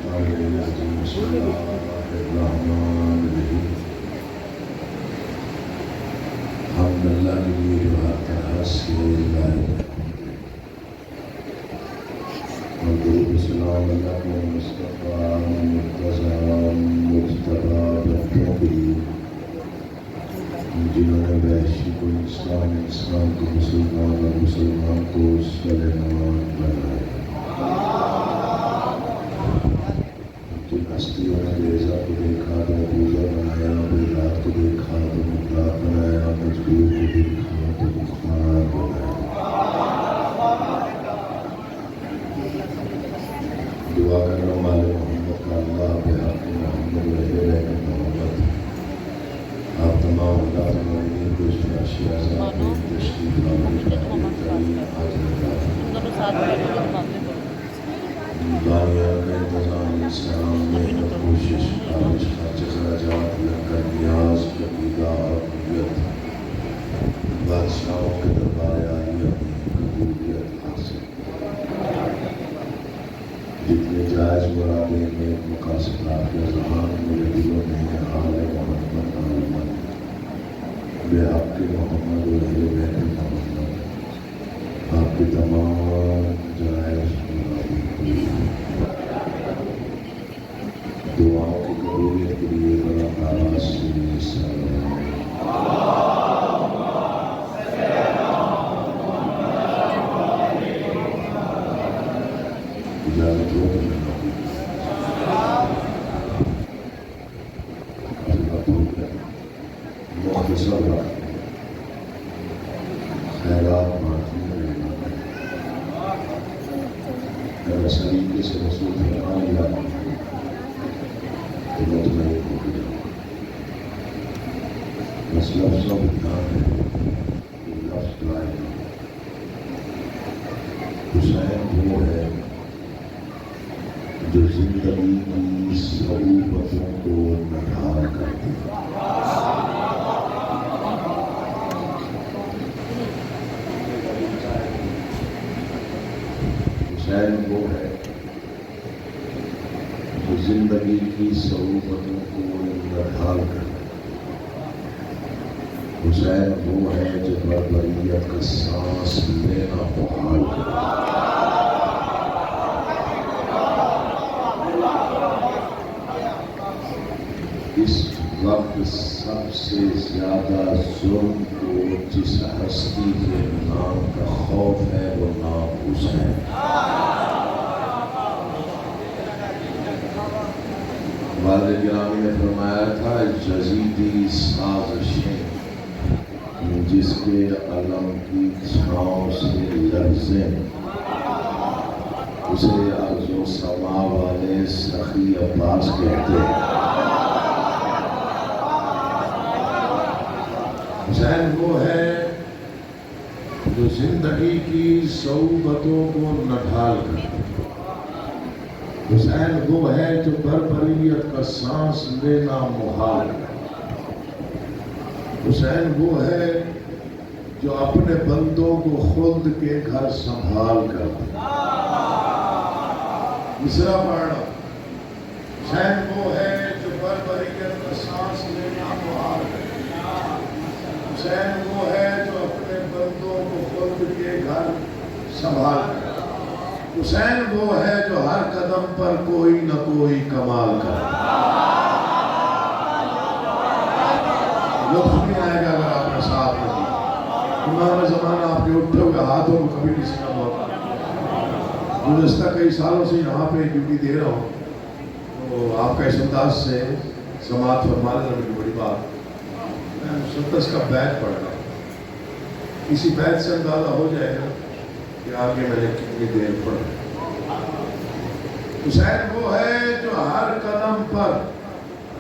الشيطان الرجيم بسم الله الرحمن الرحيم حمد الله وحق حسن الله والدروب السلام عليكم مصطفى مرتضى مجتبى بالتوفيق جنہوں نے وحشی کو اسلام کو مسلمان اور مسلمان کو سلیمان بنایا جن ہستیوں نے ریزہ کو دیکھا تو مقبوضہ بنایا بیرات کو دیکھا تو مقدار بنایا مجبور کو دیکھا تو مختار بنایا دعا کرنا مال محمد کا اللہ بحق محمد وحبہ محمد آپ تمام اللہ تمامین کو اس فراشی آزاد میں تشریف لانے کا ترین حاضر دانیہ کا انتظام اسلام میں کوشش خارج خرچ خراجات لنگر نیاز عقیدہ عقیدت بادشاہوں کے دربار عالیہ میں قبولیت حاصل جتنے جائز مرادیں نیک مقاصد آپ کے زبان میرے دلوں میں حال محمد محمد بے آپ کے محمد و اہل بیت محمد آپ کے تمام جائز مرادیں دعاؤں کی قبولیت کے لیے بڑا آواز سے سلام اجازت ہو تو میں مختصر خیرات بانٹنے رہنا اگر سلیقے سے رسول فرمان لیا تو مطمئن ہو گیا بس لفظوں میں دھیان ہے یہ لفظ لائے حسین وہ ہے جو زندگی کی صعوبتوں کو نڈھال کرتے ہیں حسین وہ ہے جو زندگی کی صعوبتوں کو نڈھال کرتے ہیں حسین وہ ہے جو بربریت کا سانس لینا محال کرتے ہیں اس وقت سب سے زیادہ ظلم کو جس ہستی کے نام کا خوف ہے وہ نام حسین والد گرامی نے فرمایا تھا یزیدی سازشیں جس کے علم کی چھاؤں سے لرزیں اسے ارض و سما والے سخی عباس کہتے ہیں حسین وہ ہے جو زندگی کی صعوبتوں کو نڈھال کر حسین وہ ہے جو بربریت کا سانس لینا محال کر حسین وہ ہے جو اپنے بندوں کو خلد کے گھر سنبھال کر مصرع پڑھنا حسین وہ ہے جو بربریت کا سانس لینا محال کر حسین وہ ہے جو اپنے بندوں کو خود کے گھر سنبھال کر حسین وہ ہے جو ہر قدم پر کوئی نہ کوئی کمال کر لطف نہیں آئے گا اگر آپ نے ساتھ نہیں امام زمانہ آپ کے اٹھے ہوئے ہاتھوں کو کبھی کسی کا موقع گزشتہ کئی سالوں سے یہاں پہ ڈیوٹی دے رہا ہوں تو آپ کا اس انداز سے سماعت فرما لینا میری بڑی بات مسدس کا بیت پڑھ رہا ہوں اسی بیت سے اندازہ ہو جائے گا کہ آگے میں نے کتنی دیر پڑھ حسین وہ ہے جو ہر قدم پر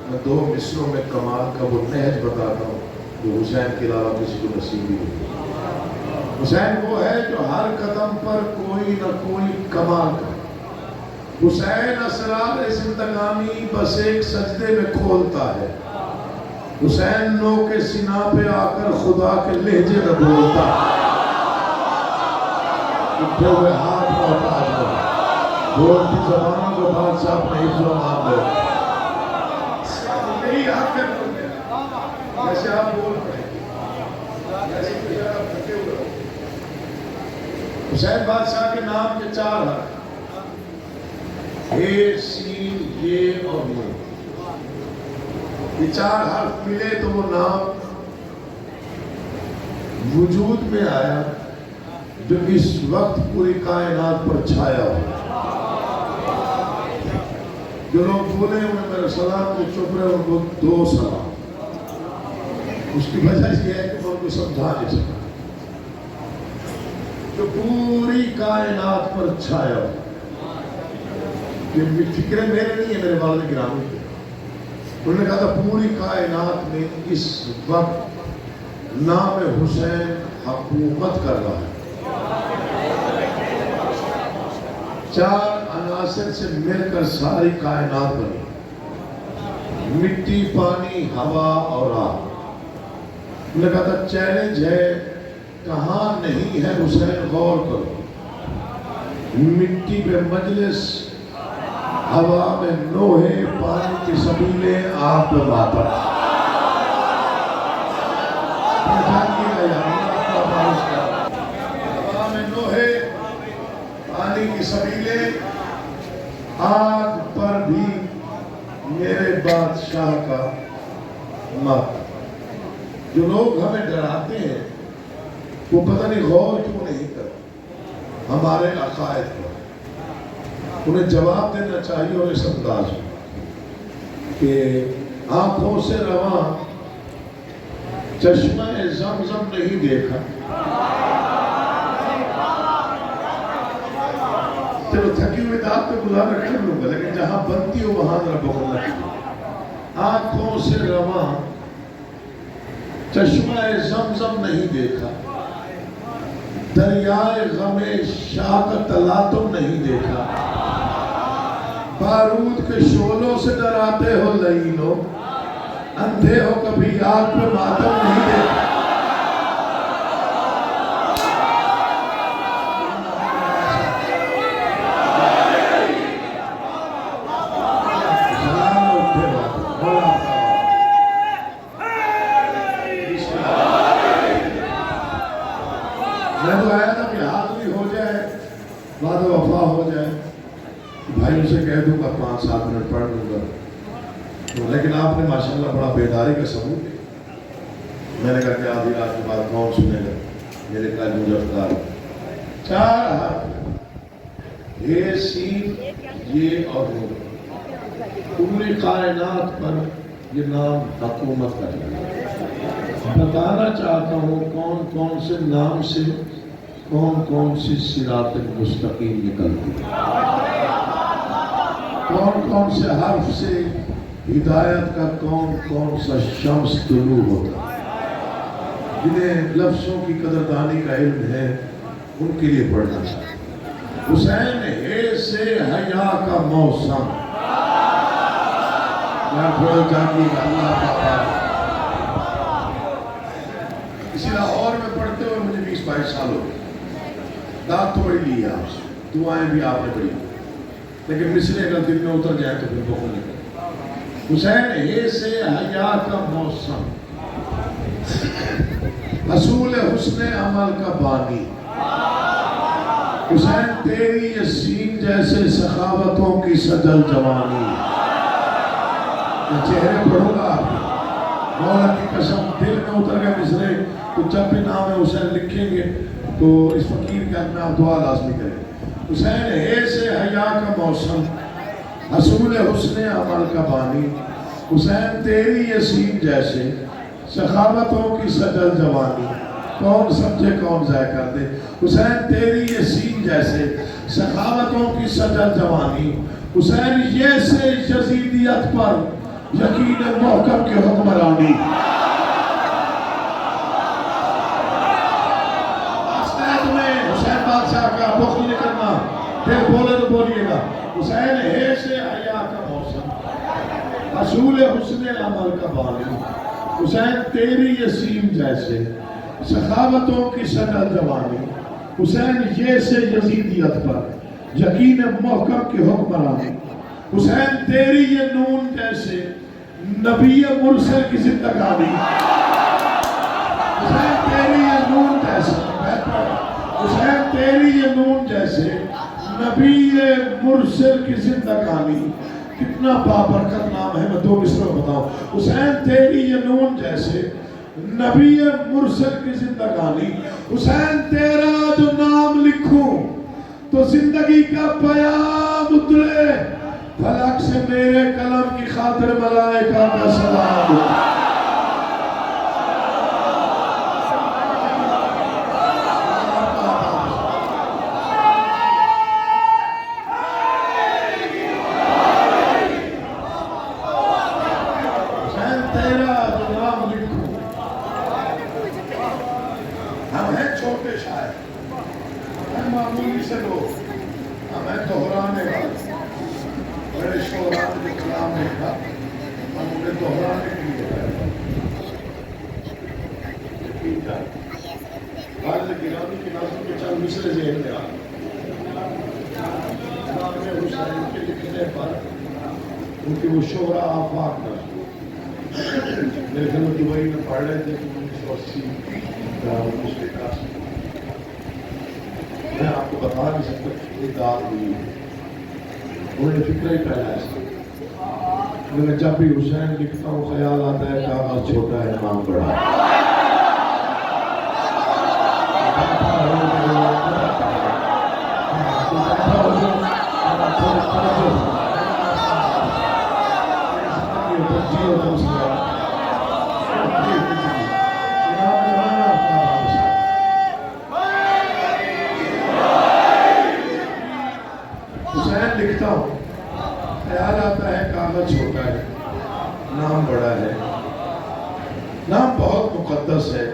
میں دو مصروں میں کمال کا وہ نہج بتاتا ہوں جو حسین کے علاوہ کسی کو نصیب نہیں ہوتی حسین وہ ہے جو ہر قدم پر کوئی نہ کوئی کمال کا حسین اسرار زندگانی بس ایک سجدے میں کھولتا ہے حسین نو کے سینہ پہ آ کر خدا کے لہجے میں بولتا اٹھے ہوئے ہاتھ محتاج ہو بولتی زبانوں کو بادشاہ اپنے حفظ و امان دے. یہی حق ہے بولنے کا. جیسے آپ بول رہے ہیں جیسے کہ آپ تھکے ہوئے ہو. حسین بادشاہ کے نام کے 4 حرف اے سین یہ اور نون. یہ 4 حرف ملے تو وہ نام وجود میں آیا جو اس وقت پوری کائنات پر چھایا ہو. جو لوگ بولے انہیں میرے سلام جو چپ رہے ان کو 2 سلام. اس کی وجہ یہ ہے کہ میں ان کو سمجھا نہیں سکا. جو پوری کائنات پر چھایا ہو. یہ فکریں میرے نہیں ہے، میرے والد گرامی کے. انہوں نے کہا تھا پوری کائنات میں اس وقت نام حسین حکومت کر رہا ہے. 4 عناصر سے مل کر ساری کائنات بنی. مٹی، پانی، ہوا اور آگ. انہوں نے کہا تھا چیلنج ہے کہاں نہیں ہے حسین غور کرو. مٹی پہ مجلس، ہوا میں نوحے، پانی کی سبیلے، آگ پہ ماتم. ہوا میں نوحے، پانی کی سبیلے، آگ پر بھی میرے بادشاہ کا ماتم. جو لوگ ہمیں ڈراتے ہیں وہ پتہ نہیں غور کیوں نہیں کرتے ہمارے عقائد پر. انہیں جواب دینا چاہیے اور اس انداز میں کہ آنکھوں سے رواں چشمہ زمزم نہیں دیکھا. چلو تھکی ہوئی داد پہ گزارا کر لوں گا لیکن جہاں بنتی ہو وہاں ذرا بہت لگتی. آنکھوں سے رواں چشمہ زمزم نہیں دیکھا. دریائے غم شاہ کا تلاطم نہیں دیکھا. بارود کے شعلوں سے ڈراتے ہو لعینوں، اندھے ہو کبھی آگ پہ ماتم نہیں دیکھا. میں تو آیا تھا کہ حاضری ہو جائے، وعدہ وفا ہو جائے، بھائیوں سے کہہ دوں گا 5-7 منٹ پڑھ لوں گا. لیکن آپ نے ماشاءاللہ بڑا بیداری کا ثبوت دیا. میں نے کہا کہ آدھی رات کے بعد کون سنے گا. میرے کہا مجھے افطار 4 حرف یہ سین یہ اور نون. پوری کائنات پر یہ نام حکومت کر رہا ہے. بتانا چاہتا ہوں کون کون سے نام سے کون کون سی صراط مستقیم نکلتی ہے. کون کون سے حرف سے ہدایت کا کون کون سا شمس طلوع ہوتا ہے. جنہیں لفظوں کی قدردانی کا علم ہے ان کے لیے پڑھنا چاہتا ہوں. حسین ہے سے حیا کا موسم. اللہ پاپا اسی لاہور میں پڑھتے ہوئے مجھے 20-22 سال ہو گئے. داد تو بڑی لی ہے آپ سے، دعائیں بھی آپ نے بڑی لی، لیکن مصرے اگر دل میں اتر جائے تو پھر بہت نہیں. حسین ہے سے حیا کا موسم، حصول حسن عمل کا بانی. حسین تیری یسین جیسے سخاوتوں کی سجل جوانی. میں چہرے پڑھوں گا آپ مولا کی قسم دل میں اتر گئے مصرے. تو جب بھی نام حسین لکھیں گے تو اس فقیر کے اپنے آپ دعا لازمی کریں. حسین ہے سے حیا کا موسم، حصول حسن عمل کا بانی. حسین تیری یسین جیسے سخاوتوں کی سجل جوانی. کون سمجھے کون ضائع کر دے. حسین تیری یسین جیسے سخاوتوں کی سجل جوانی. حسین یہ سے یزیدیت پر یقین محکم کے حکمرانی. حسین بادشاہ کا بخل نہیں کرنا، پھر بولے تو بولیے گا. حسین ہے سے حیا کا موسم، حصول حسن عمل کا بانی. حسین تیری یسین جیسے سخاوتوں کی سجل جوانی. حسین یہ سے یزیدیت پر یقین محکم کے حکمرانی، حسین تیری یہ نون جیسے نبی مرسل کی زندگانی، حسین تیری یہ نون جیسے، حسین تیری یہ نون جیسے نبی مرسل کی زندگانی، کتنا بابرکت نام ہے، میں دو مصرع بتاؤں. حسین تیری یہ نون جیسے نبی مرسل کی زندگانی، حسین تیرا جو نام لکھوں تو زندگی کا پیام اترے، فلک سے میرے قلم کی خاطر ملائکہ کا سلام. ہم ہیں چھوٹے شاعر، ہم معمولی سے لوگ، ہم ہیں دہرانے والے، بڑے شعراء نے کلام لکھا، ہم انہیں دہرانے کے لیے غالب گرامی کی نظم کے چند مصرع ذہن میں آئے. امام حسین کے لکھنے پر ان کی وہ شعراء آفاق نہ میرے گھر میں دبئی میں پڑھ رہے تھے 1980 میں آپ کو بتا نہیں سکتا کتنی داد ہوئی. انہوں نے فکر ہی پہلا ایسا، انہوں نے جب بھی حسین لکھتا ہوں خیال آتا ہے کاغذ چھوٹا ہے نام بڑا ہے. لکھتا ہوں خیال آتا ہے کاغذ چھوٹا ہے نام بڑا ہے. نام بہت مقدس ہے،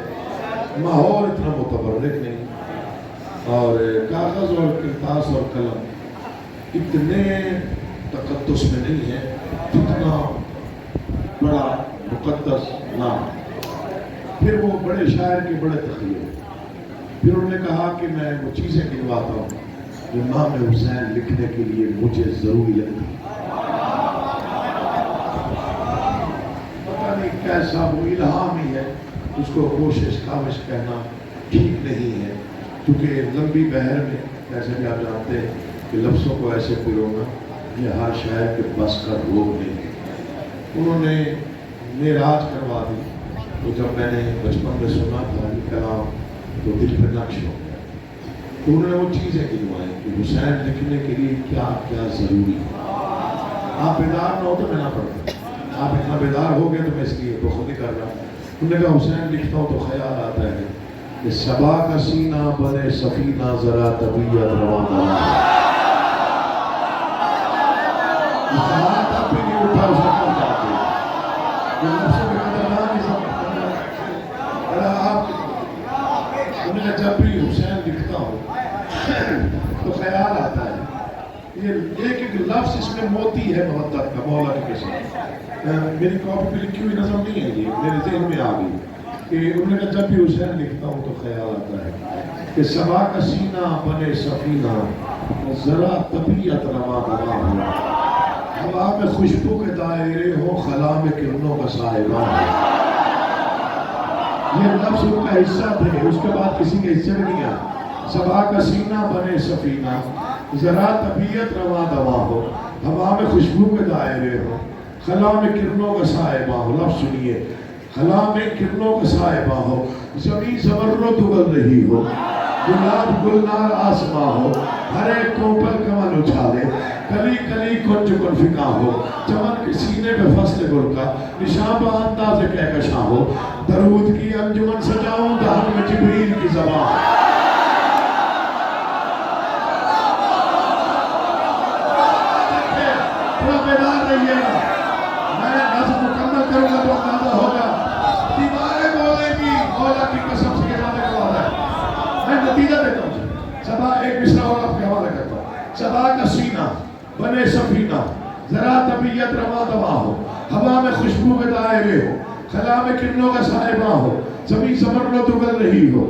ماحول اتنا متبرک نہیں، اور کاغذ اور کرتاس اور قلم اتنے تقدس میں نہیں ہے جتنا بڑا مقدس نام. پھر وہ بڑے شاعر کے بڑے تخیل، پھر انہوں نے کہا کہ میں وہ چیزیں گنواتا ہوں جو نام حسین لکھنے کے لیے مجھے ضروری لگتی. پتہ نہیں کیسا وہ الہام ہی ہے، اس کو کوشش کاوش کہنا ٹھیک نہیں ہے، کیونکہ لمبی بحر میں جیسے کہ آپ جانتے ہیں کہ لفظوں کو ایسے پرونا یہ ہر شاعر کے بس کا روگ نہیں ہے. انہوں نے معراج کروا دی، تو جب میں نے بچپن میں سنا تھا یہ کلام تو دل پہ نقش ہو گیا. تو انہوں نے وہ چیزیں گنوائیں کہ حسین لکھنے کے لیے کیا کیا ضروری ہے. آپ بیدار نہ ہو تو میں نہ پڑھتا، آپ اتنا بیدار ہو گئے تو میں اس لیے تو خود ہی کر رہا ہوں. انہوں نے کہا حسین لکھتا ہوں تو خیال آتا ہے کہ صبا کا سینہ بنے سفینہ ذرا طبیعت روانہ. ہاتھ آپ بھی نہیں اٹھا اس نے کر جاتے یہ نفس میں خطرناک ہی سب انہوں نے جب بھی حسین لکھتا ہوں تو خیال آتا ہے یہ ایک لفظ اس میں موتی ہے محبت کا مولا کے ساتھ. میری کاپی پہ لکھی ہوئی نظم نہیں ہے، یہ میرے ذہن میں آ گئی کہ انہوں نے کہا جب بھی حسین لکھتا ہوں تو خیال آتا ہے کہ صبا کا سینہ بنے سفینہ ذرا طبیعت رواں رواں ہو، ہوا میں خوشبو کے دائرے ہو، خلا میں کرنوں کا سائبہ ہو. یہ لفظ ان کا حصہ تھے، اس کے بعد کسی کے حصے میں نہیں آیا. صبا کا سینہ بنے سفینہ ذرا طبیعت رواں دواں ہو، ہوا میں خوشبو کے دائرے ہو، خلا میں کرنوں کا سائبہ ہو. لفظ سنیے، خلا میں کرنوں کا سائبہ ہو، زمین زمرد اگل رہی ہو، گلاب گلنار آسماں ہو، ہر ایک کوپل کمن اچھالے، کلی کلی کنج کن فکا ہو، چمن کے سینے پہ فصل گل کا نشان با انداز کہکشاں ہو، درود کی انجمن سجاؤں دہن میں جبریل کی زبان. تھوڑا بیدار رہیے گا، میں نظم مکمل کروں گا تو اندازہ ہوگا. دیواریں بولیں گی مولا کی قسم سے کے حوالے کا ہے. میں نتیجہ دیتا ہوں. صبا ایک مصرع اور آپ کے حوالے کرتا ہوں. صبا کا سینہ بنے سفینہ ذرا طبیعت رواں دواں ہو، ہوا میں خوشبو کے دائرے ہو، خلا میں کرنوں کا سائبہ ہو، زمین زمرد اگل رہی ہو،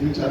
3-4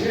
6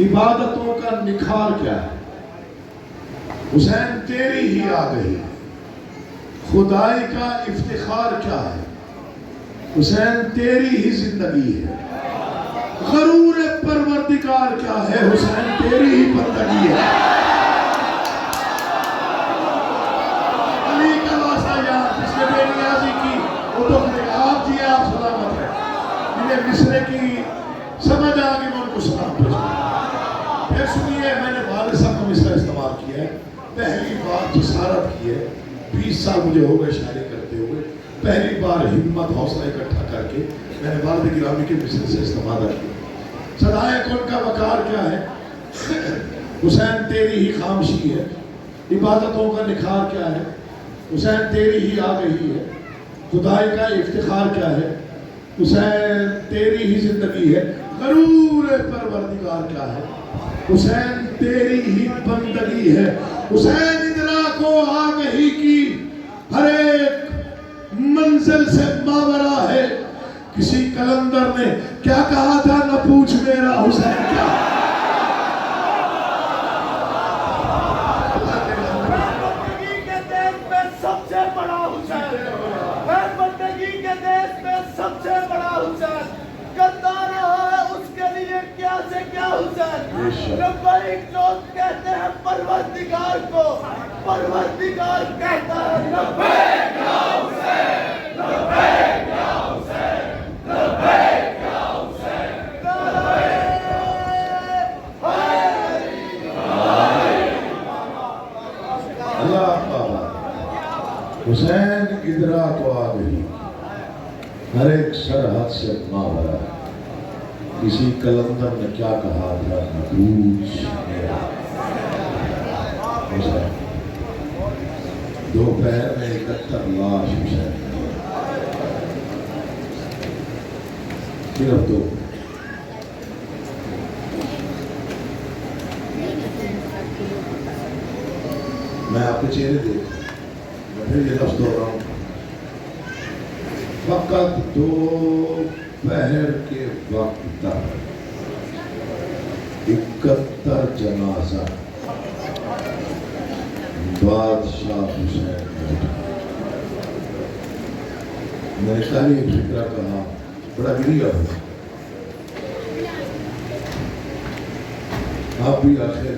عبادتوں کا نکھار کیا ہے؟ حسین تیری ہی آ گئی. خدائی کا افتخار کیا ہے؟ حسین تیری ہی زندگی ہے. غرور پروردگار کیا ہے؟ حسین تیری ہی بندگی ہے. علی کا واسطہ یار جس نے بے نیازی کی وہ تو آپ جی آپ سلامت ہے. انہیں مصرے کی سمجھ آ گئی، میں ان کو سلام بھیجوں. پھر سنیے، میں نے والد صاحب کا مصرع استعمال کیا ہے. پہلی بار جسارت کی ہے، 20 سال مجھے ہو گئے شاعری کرتے ہوئے. پہلی بار ہمت حوصلہ اکٹھا کر کے میں نے والد گرامی کے مصرع سے استعمال کیا. صدائے کن کا وقار کیا ہے؟ حسین تیری ہی خاموشی ہے. عبادتوں کا نکھار کیا ہے؟ حسین تیری ہی آ گئی ہے. خدائی کا افتخار کیا ہے؟ حسین تیری ہی زندگی ہے. غرور پروردگار کیا ہے؟ حسین تیری ہی بندگی ہے. حسین ادراک و آگہی کی ہر ایک منزل سے ماورا ہے. کسی کلندر نے کیا کہا تھا؟ نہ پوچھ میرا حسین کیا. بندگی کے دیش میں سب سے بڑا حسین، میں بندگی کے دیش میں سب سے بڑا حسین. کرتا رہا ہے اس کے لیے کیا سے کیا حسین. لبیک لوگ کہتے ہیں پروردگار کو، پروردگار کہتا ہے لبیک یا حسین، لبیک یا حسین، لبیک یا حسین. اللہ بابا حسین ادراک و آگہی ہر ایک سرحد سے ماورا. کسی کلندر نے کیا کہا تھا؟ نہ پوچھ میرا حسین. دوپہر میں 71 لاش حسین، صرف 2. میں آپ کے چہرے دیکھ، میں پھر یہ لفظ دوہراؤں ہوں. فقط دوپہر کے وقت تک 71 جنازہ بادشاہ حسین نے اٹھا. میں نے کل ایک فکرہ کہا، بڑا گریا ہو. آپ بھی آخر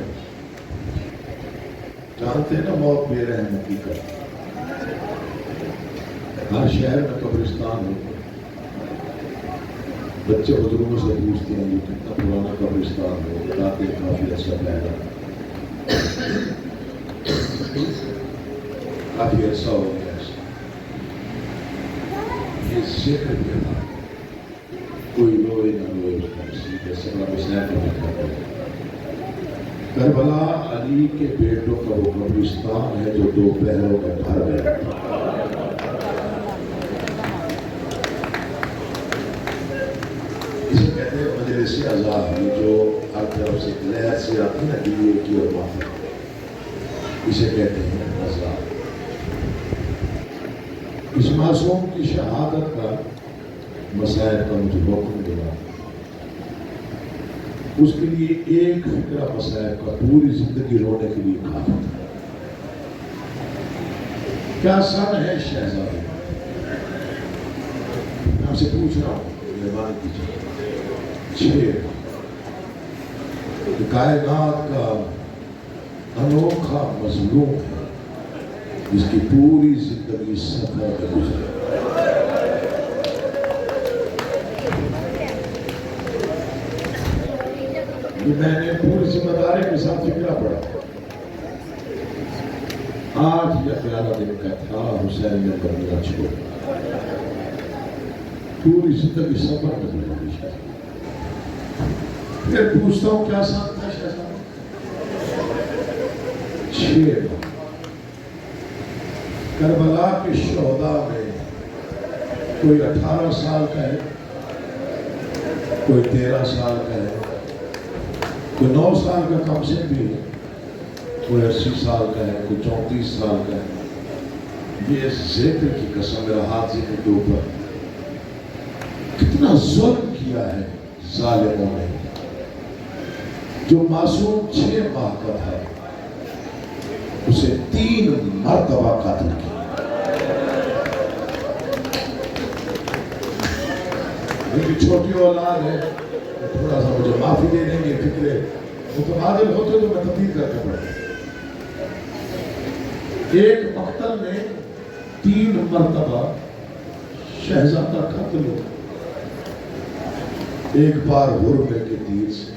جانتے ہیں نا موت بے رحم حقیقت. ہر شہر میں قبرستان ہوتے ہیں. بچے بزرگوں سے پوچھتے ہیں یہ کتنا پرانا قبرستان ہے، بتاتے ہیں کافی عرصہ پہلا، کافی عرصہ ہو گیا. یہ ذکر کیا تھا، کوئی روئے نہ روئے اس کا نصیب ہے. سبب حسین کو لکھا ہے کربلا علی کے بیٹوں کا وہ قبرستان ہے جو 2 پہروں میں بھر گیا. اسے کہتے ہیں مجلس عزا، جو ہر طرف سے لہر سے آتی نا دیے کی اور ماتھا، اسے کہتے ہیں عزا. اس معصوم کی شہادت کا مسائل کا مجھے حکم دیا. اس کے لیے ایک فکرہ مسائل کا پوری زندگی رونے کے لیے کافی تھا. کیا سن ہے شہزادی؟ میں آپ سے پوچھ رہا ہوں، مہربانی کیجیے. 6 کائنات کا انوکھا مظلوم ہے جس کی پوری زندگی سفر میں گزری. میں نے پوری ذمہ داری کے ساتھ فکرہ پڑھا. 8 یا 11 دن کا تھا. حسین نے کرنا چھوڑا. پوری زندگی سفر میں گزری. پھر پوچھتا ہوں کیا ساتھ تھا شہزادہ؟ 6 کربلا کے شہداء میں کوئی 18 سال کا ہے، کوئی 13 سال کا ہے، کوئی 9 سال کا کم سے بھی ہے، کوئی 80 سال کا ہے، کوئی 34 سال کا ہے. یہ ذکر کی قسم، میرا ہاتھ ذکر کے اوپر. کتنا ظلم کیا ہے ظالموں نے. جو معصوم 6 ماہ کا تھا اسے 3 مرتبہ قتل کیا. میری چھوٹی اولاد ہے, تھوڑا سا مجھے معافی دے دیں گے, فکرے متبادل ہوتے تو میں تبدیل کرتا پڑتا. ایک مقتل میں 3 مرتبہ شہزادہ قتل ہو, ایک بار حرمے کے تیر سے.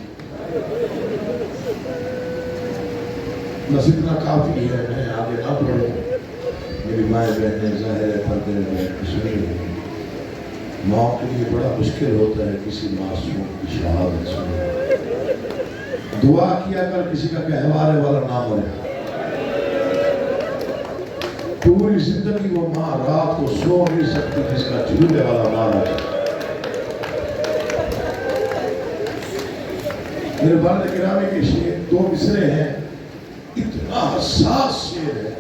بس اتنا کافی ہے, میں آگے نہ پڑھوں. میری مائیں بہنیں ظاہر ہے پردے میں سنی ہوئی, ماں کے لیے بڑا مشکل ہوتا ہے کسی معصوم کی شہادت سننا. دعا کیا کر کسی کا گہوارے والا نہ مرے. پوری زندگی وہ ماں رات کو سو نہیں سکتی جس کا جھولے والا مارا ہے. میرے والد گرامی کے شعر 2 مصرے ہیں, اتنا حساس شعر ہے.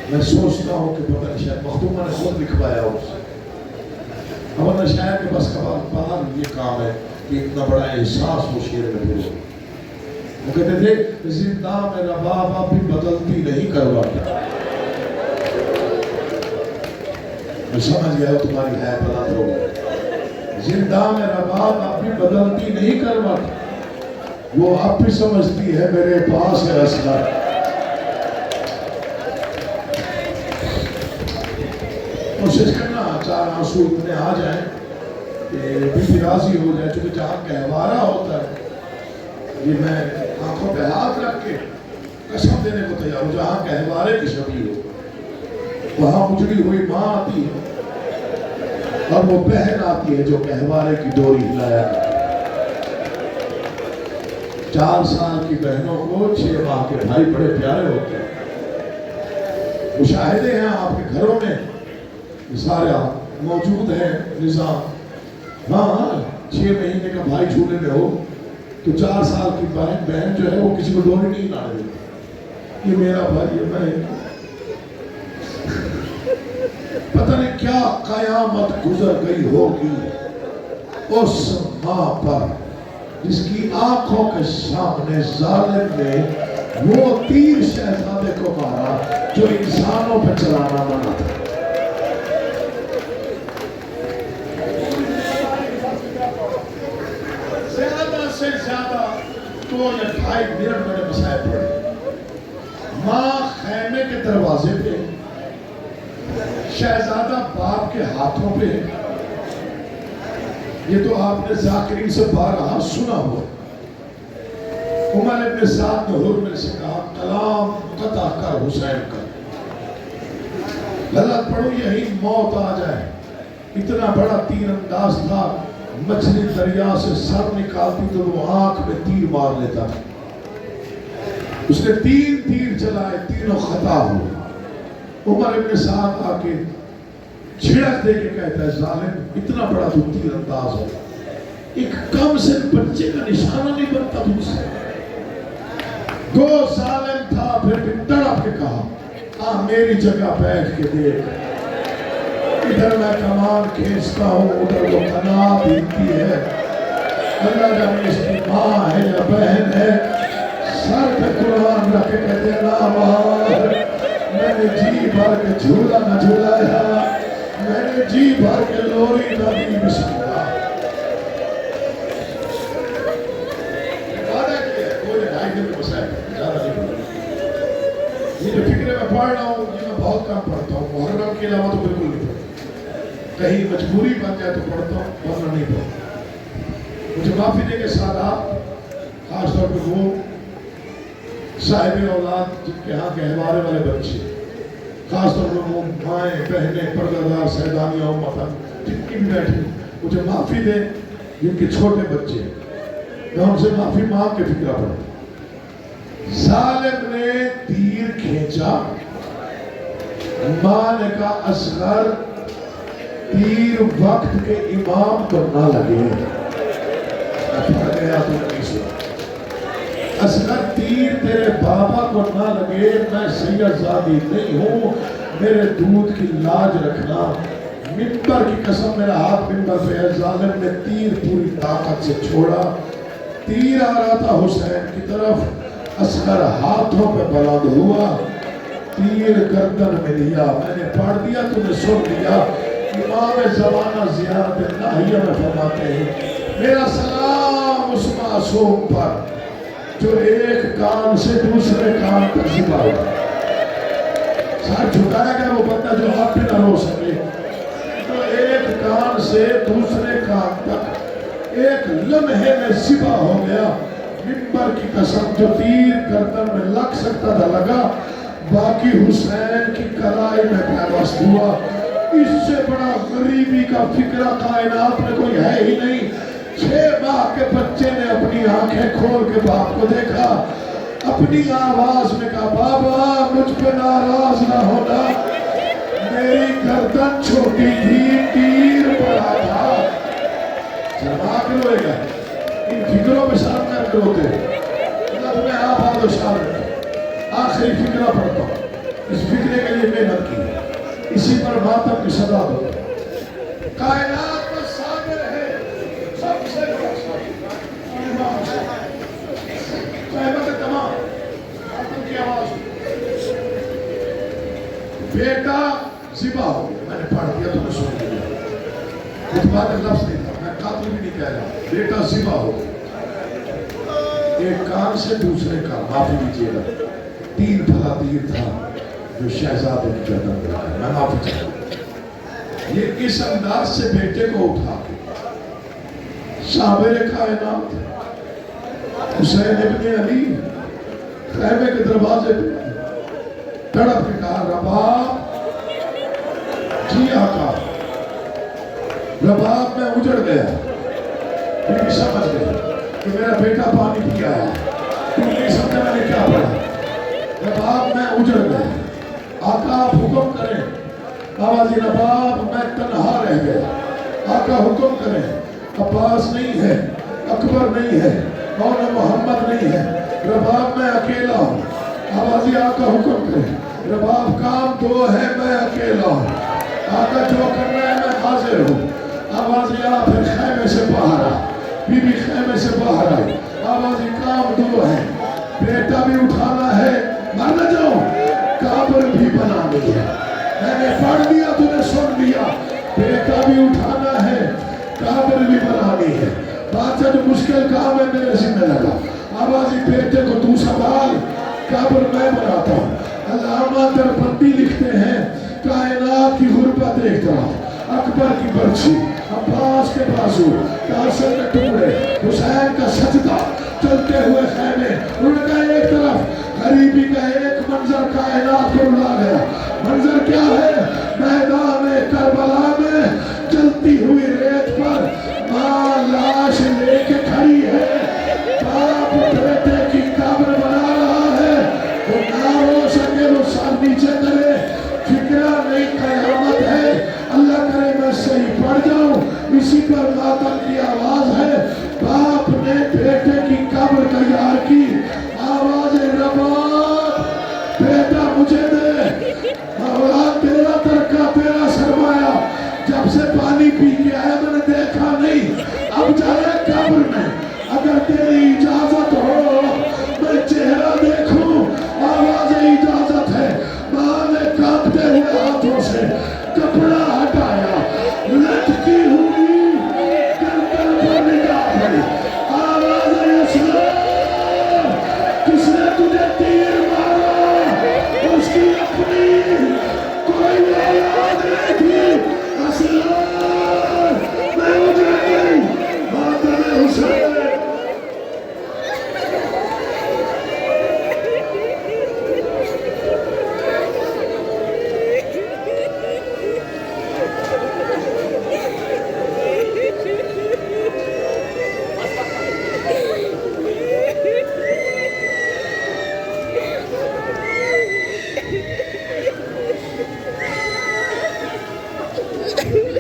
میں سوچتا ہوں کہ پتہ نہیں شاید مختومہ نے خود لکھوایا اسے, ورنہ شاعر کے بس کا باہر یہ کام ہے کہ اتنا بڑا احساس وہ شعر میں پھر ہو. وہ کہتے تھے زندہ میں رباب اب بھی بدلتی نہیں کرواتا. میں سمجھ گیا تمہاری ہے بلند ہو گئی. زندہ میں رباب اب بھی بدلتی نہیں کرواتا, وہ اب بھی سمجھتی ہے میرے پاس ہے اصغر. کوشش کرنا 4 آنسو اتنے آ جائیں کہ بھی راضی ہو جائے, چونکہ جہاں گہوارہ ہوتا ہے یہ میں آنکھوں پہ ہاتھ رکھ کے قسم دینے کو تیار ہوں, جہاں گہوارے کی شبیہ ہو وہاں اجڑی ہوئی ماں آتی ہے اور وہ بہن آتی ہے جو گہوارے کی ڈوری ہلایا. 4 سال کی بہنوں کو 6 ماہ کے بھائی بڑے پیارے ہوتے ہیں. مشاہدے ہیں آپ کے گھروں میں سارے موجود ہیں نظام. ہاں 6 مہینے کا بھائی جھولے میں ہو تو 4 سال کی بہن جو ہے وہ کسی کو ڈوری نہیں لانے دیتی. یہ میرا بھائی ہے, میں پتہ نہیں کیا قیامت گزر گئی ہوگی اس ماں پر جس کی آنکھوں کے سامنے ظالم نے وہ تیر شہزادے کو مارا جو انسانوں پہ چلانا منع تھا. زیادہ سے زیادہ 2 یا 2.5 منٹ میں نے مسائل پڑھے. ماں خیمے کے دروازے پہ, شہزادہ باپ کے ہاتھوں پہ. یہ تو آپ نے ذاکرین سے بارہا سنا ہوا. عمر ابن سعد نے حرمے سے کہا کلام قطع کر حسین کا, غلط پڑھو یہی موت آ جائے. اتنا بڑا تیر انداز تھا, مچھلی دریا سے سر نکالتی تو وہ آنکھ میں تیر مار لیتا. اس نے 3 تیر چلائے, تینوں خطا ہوئے. عمر ابن سعد آ کے چھڑک دے کے کہتا ہے ظالم اتنا بڑا تو تیر انداز ہے, ایک کم سے بچے کا نشانہ نہیں بنتا تم سے. گو ظالم تھا, پھر بھی تڑپ کے کہا میری جگہ بیٹھ کے دیکھ, ادھر میں کمان کھینچتا ہوں ادھر وہ قناعت ہلتی ہے. اللہ جانے اس کی ماں ہے یا بہن ہے. سر پہ قرآن رکھ کے کہتے ہیں نا ماں میں نے جی بھر کے جھولا نہ جھولایا, میں نے جی بھر کے لوری نہ دی. بسم اللہ وعدہ کیا ہے, کوئی 2.5 دن میں مسائل زیادہ نہیں پڑھا. یہ جو فکرے میں پڑھ رہا ہوں یہ میں بہت کم پڑھتا ہوں. محرم کے علاوہ تو بالکل نہیں پڑھتا. کہیں مجبوری بن جائے تو پڑھتا ہوں, ورنہ نہیں پڑھتا. مجھے معافی دے کے سادات, خاص طور پہ وہ صاحب اولاد جن کے ہاں گہوارے والے بچے, خاص طور پر وہ مائیں بہنیں پردہ دار سیدانیاں امتاً جن کی بھی بیٹھی, مجھے معافی دیں جن کے چھوٹے بچے ہیں. میں ان سے معافی مانگ کے فکرہ پڑھتا. ظالم نے تیر کھینچا, ماں نے کہا اصغر تیر وقت کے امام کو نہ لگے. پڑھ گیا تو نہیں سنا. اصغر تیر تیرے بابا کو نہ لگے, میں سید زادی نہیں ہوں, میرے دودھ کی لاج رکھنا. ممبر کی قسم میرا ہاتھ ممبر پہ ہے. ظالم نے تیر پوری طاقت سے چھوڑا, تیر آ رہا تھا حسین کی طرف، اصغر ہاتھوں پہ بلند ہوا، تیر گردن میں لیا، میں نے پڑھ دیا تمہیں سن لیا۔ امام زمانہ زیارت الہیہ میں فرماتے ہیں میرا سلام اس معصوم پر جو ایک کان سے دوسرے کان تک ذبح ہوا۔ سر جھکائے گا وہ بندہ جو آپ بھی نہ رو سکے، جو ایک کان سے دوسرے کان تک ایک لمحے میں ذبح ہو گیا۔ منبر کی قسم جو تیر گردن میں لگ سکتا تھا لگا، باقی حسین کی کلائی میں پیوست ہوا۔ اس سے بڑا غریبی کا فکرہ کائنات میں کوئی ہے ہی نہیں۔ 6 ماہ کے بچے نے اپنی آنکھیں کھول کے باپ کو دیکھا، اپنی آواز میں کہا بابا مجھ پہ ناراض نہ ہونا، میری گردن چھوٹی تھی، تیر بڑا تھا۔ شرما کے روئے گا، ان فکروں میں شام کر کے روتے۔ اللہ تمہیں آپ آدھو شام رکھے۔ آخری فکرہ پڑھتا ہوں، اس فکرے کے لیے محنت کی، اسی پر ماتم کی صدا دو۔ کائنات میں صابر ہے سب سے بڑا صابر، امام حسین صحابہ تمام ماتم کی آواز۔ بیٹا ذبح ہو گیا، میں نے پڑھ دیا تمہیں سن لیا، خطبہ کا لفظ نہیں تھا، میں قاتل بھی نہیں کہہ رہا، بیٹا ذبح ہو گیا۔ ایک کان سے دوسرے کان، معافی دیجیے گا، 3 پھلا تیر تھا جو شہزادے کی گردن میں لگا، میں معافی چاہتا ہوں۔ یہ اس انداز سے بیٹے کو اٹھا کے صابر کائنات حسین ابن علی خیمے کے دروازے پہ تڑپ کے کہا رباب جی آقا، رباب میں اجڑ گیا، بی بی سمجھ گئی کہ میرا بیٹا پانی پی آیا، تم نہیں سمجھا میں نے کیا پڑھا، رباب میں اجڑ گیا، آقا آپ حکم کریں۔ آوازی رباب میں تنہا رہ گیا، آقا حکم کریں، عباس نہیں ہے، اکبر نہیں ہے، مولا محمد نہیں ہے، رباب میں اکیلا ہوں۔ آوازی آقا حکم کریں، رباب کام 2 ہے، میں اکیلا ہوں، آقا جو کرنا ہے میں حاضر ہوں۔ آوازی آپ پھر خیمے سے باہر آ، بی بی خیمے سے باہر آئی، آوازی کام 2 ہے، بیٹا بھی اٹھانا ہے، مر نہ جاؤں، قبر بھی بنانی ہے۔ میں نے پڑھ دیا تمہیں سن لیا، بیٹا بھی اٹھانا ہے، قبر بھی بنانی ہے۔ بادشاہ جو مشکل کام ہے میرے ذمہ لگا، آوازی بیٹے کو تو سنبھال، قبر میں بناتا ہوں۔ علامہ دربندی لکھتے ہیں کائنات کی غربت ایک طرف، اکبر کی برچھی، عباس کے بازو، قاسم کے ٹکڑے، حسین کا سجدہ، چلتے ہوئے خیمے، ان کا ایک طرف غریبی کا ایک منظر کائنات کو رلا گیا۔ منظر کیا ہے؟ میدان کربلا میں چلتی ہوئی ریت پر ماں لاش لے کے کھڑی ہے، باپ بیٹے کی قبر بنا رہا ہے، وہ نہ ہو سکے وہ سر نیچے کرے، فکرہ نہیں قیامت ہے، اللہ کرے میں صحیح پڑھ جاؤں۔ اسی پر ماتم کی آواز ہے، باپ نے بیٹے کی قبر تیار کی، آواز رباب بیٹا مجھے دے، اولاد تیرا ترکہ تیرا سرمایہ، جب سے پانی پی کے آیا میں نے دیکھا نہیں، اب جائے قبر میں، اگر تیری اجازت ہو میں چہرہ دیکھوں۔ آواز اجازت ہے، ماں نے کانپتے ہوئے ہاتھوں سے کپڑا ہٹایا، لٹکی ہوئی گردن پر نگاہ پڑی، آواز اسلام، کس نے تجھے تیر مارا؟ اس کی اپنی کوئی اولاد نہیں تھی، اسلام میں اجڑ گئی، ماتم حسین۔ Thank you.